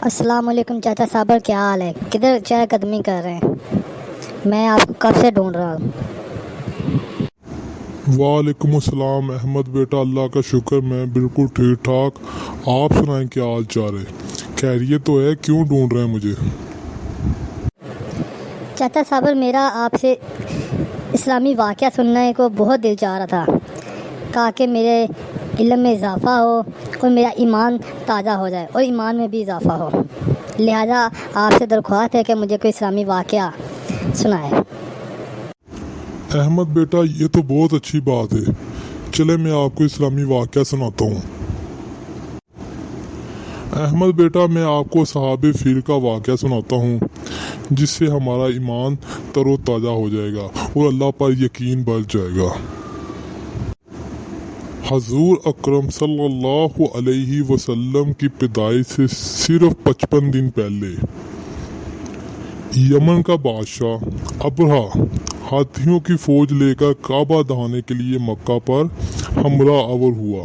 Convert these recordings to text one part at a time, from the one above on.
السلام علیکم چاچا صابر، کیا حال ہے؟ کدھر چہل قدمی کر رہے ہیں؟ میں آپ کو کب سے ڈھونڈ رہا ہوں۔ وعلیکم السلام احمد بیٹا، اللہ کا شکر میں بالکل ٹھیک ٹھاک۔ آپ سنائیں کیا حال چال ہے؟ خیریت تو ہے؟ کیوں ڈھونڈ رہے ہیں مجھے؟ چاچا صابر، میرا آپ سے اسلامی واقعہ سننے کو بہت دل چاہ رہا تھا تاکہ میرے علم میں اضافہ ہو اور میرا ایمان تازہ ہو جائے اور ایمان میں بھی اضافہ ہو، لہذا آپ سے درخواست ہے کہ مجھے کوئی اسلامی واقعہ سنائے۔ احمد بیٹا، یہ تو بہت اچھی بات ہے، چلے میں آپ کو اسلامی واقعہ سناتا ہوں۔ احمد بیٹا، میں آپ کو صحابہ فیل کا واقعہ سناتا ہوں جس سے ہمارا ایمان تر و تازہ ہو جائے گا اور اللہ پر یقین بڑھ جائے گا۔ حضور اکرم صلی اللہ علیہ وسلم کی پیدائش سے صرف 55 دن پہلے یمن کا بادشاہ ابرہا ہاتھیوں کی فوج لے کر کعبہ دہانے کے لیے مکہ پر حملہ آور ہوا۔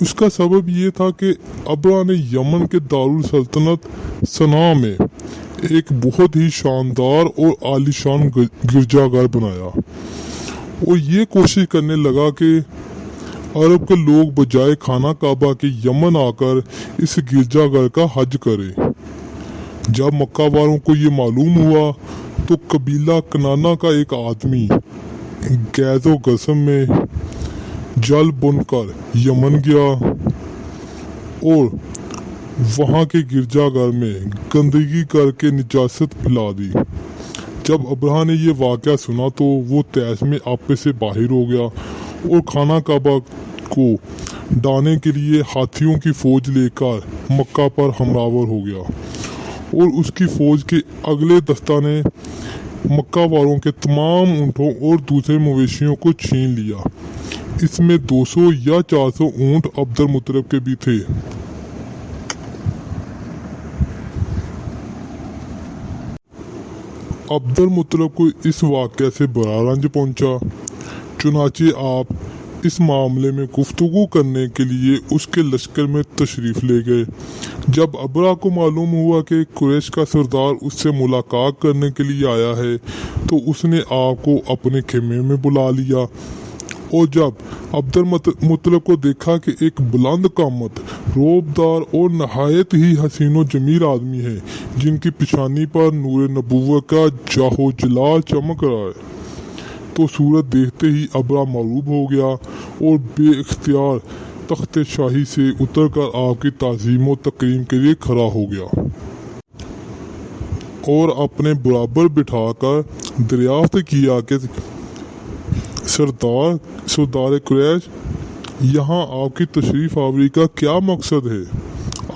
اس کا سبب یہ تھا کہ ابرہا نے یمن کے دارالسلطنت صنعا میں ایک بہت ہی شاندار اور عالیشان گرجا گھر بنایا اور یہ کوشش کرنے لگا کہ عرب کے لوگ بجائے خانہ کعبہ کے یمن آ کر اس گرجا گھر کا حج کریں۔ جب مکہ والوں کو یہ معلوم ہوا تو قبیلہ کنانا کا ایک آدمی گیز و قسم میں جل بن کر یمن گیا اور وہاں کے گرجا گھر میں گندگی کر کے نجاست پھیلا دی۔ جب ابرہا نے یہ واقعہ سنا تو وہ تیش میں آپے سے باہر ہو گیا اور خانہ کعبہ کو ڈانے کے لیے ہاتھیوں کی فوج لے کر مکہ پر حملہ ہو گیا اور اس کی فوج کے اگلے دستہ نے مکہ والوں کے تمام اونٹوں اور دوسرے مویشیوں کو چھین لیا۔ اس میں 200 یا 400 اونٹ عبد المطلب کے بھی تھے۔ عبد المطلب کو اس واقعے سے بڑا رنج پہنچا، چنانچہ آپ اس معاملے میں گفتگو کرنے کے لیے اس کے لشکر میں تشریف لے گئے۔ جب ابرہا کو معلوم ہوا کہ قریش کا سردار اس سے ملاقات کرنے کے لیے آیا ہے تو اس نے آپ کو اپنے خیمے میں بلا لیا، اور جب عبد المطلب کو دیکھا کہ ایک بلند قامت، روبدار اور نہایت ہی حسین و جمیل آدمی ہے جن کی پیشانی پر نور نبوت کا جاہ و جلال چمک رہا ہے، تو صورت دیکھتے ہی ابرہا مغلوب ہو گیا اور بے اختیار تخت شاہی سے اتر کر آپ کی تعظیم و تکریم کے لیے کھڑا ہو گیا اور اپنے برابر بٹھا کر دریافت کیا کہ سردار قریش، یہاں آپ کی تشریف آوری کا کیا مقصد ہے؟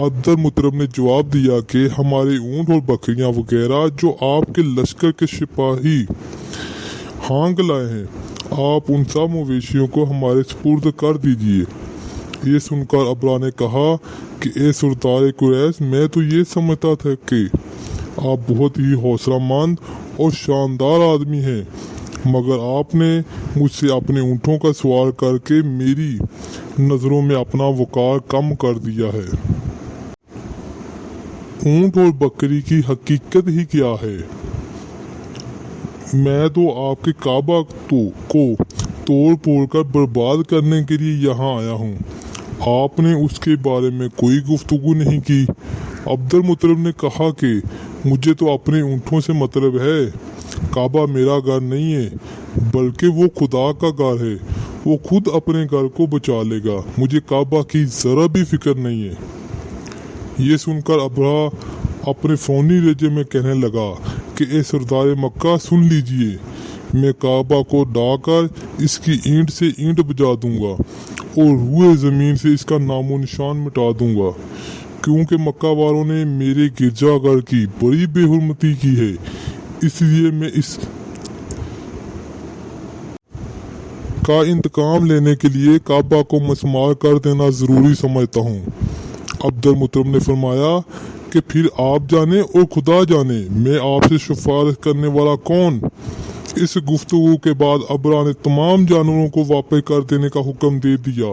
عبد المطلب نے جواب دیا کہ ہمارے اونٹ اور بکریاں وغیرہ جو آپ کے لشکر کے سپاہی ہانک لائے ہیں، آپ ان سب مویشیوں کو ہمارے سپرد کر دیجئے۔ یہ سن کر ابرہا نے کہا کہ اے سردار قریش، میں تو یہ سمجھتا تھا کہ آپ بہت ہی حوصلہ مند اور شاندار آدمی ہیں، مگر آپ نے مجھ سے اپنے اونٹوں کا سوال کر کے میری نظروں میں اپنا وقار کم کر دیا ہے۔ اونٹ اور بکری کی حقیقت ہی کیا ہے؟ میں تو آپ کے کعبہ کو توڑ پھوڑ کر برباد کرنے کے لیے یہاں آیا ہوں، آپ نے اس کے بارے میں کوئی گفتگو نہیں کی۔ عبد المطلب نے کہا کہ مجھے تو اپنے اونٹوں سے مطلب ہے، کعبہ میرا گھر نہیں ہے بلکہ وہ خدا کا گھر ہے، وہ خود اپنے گھر کو بچا لے گا، مجھے کعبہ کی ذرا بھی فکر نہیں ہے۔ یہ سن کر ابرہا اپنے فونی لہجے میں کہنے لگا کہ اے سردار مکہ، سن لیجئے، میں کعبہ کو ڈھا کر اس کی اینٹ سے اینٹ بجا دوں گا اور روئے زمین سے اس کا نام و نشان مٹا دوں گا، کیونکہ مکہ والوں نے میرے گرجا گھر کی بڑی بے حرمتی کی ہے، اس لیے میں اس کا انتقام لینے کے لیے کعبہ کو مسمار کر دینا ضروری سمجھتا ہوں۔ عبد المطلب نے فرمایا کہ پھر آپ جانے اور خدا جانے، میں آپ سے سفارش کرنے والا کون؟ اس گفتگو کے بعد ابرہا نے تمام جانوروں کو واپس کر دینے کا حکم دے دیا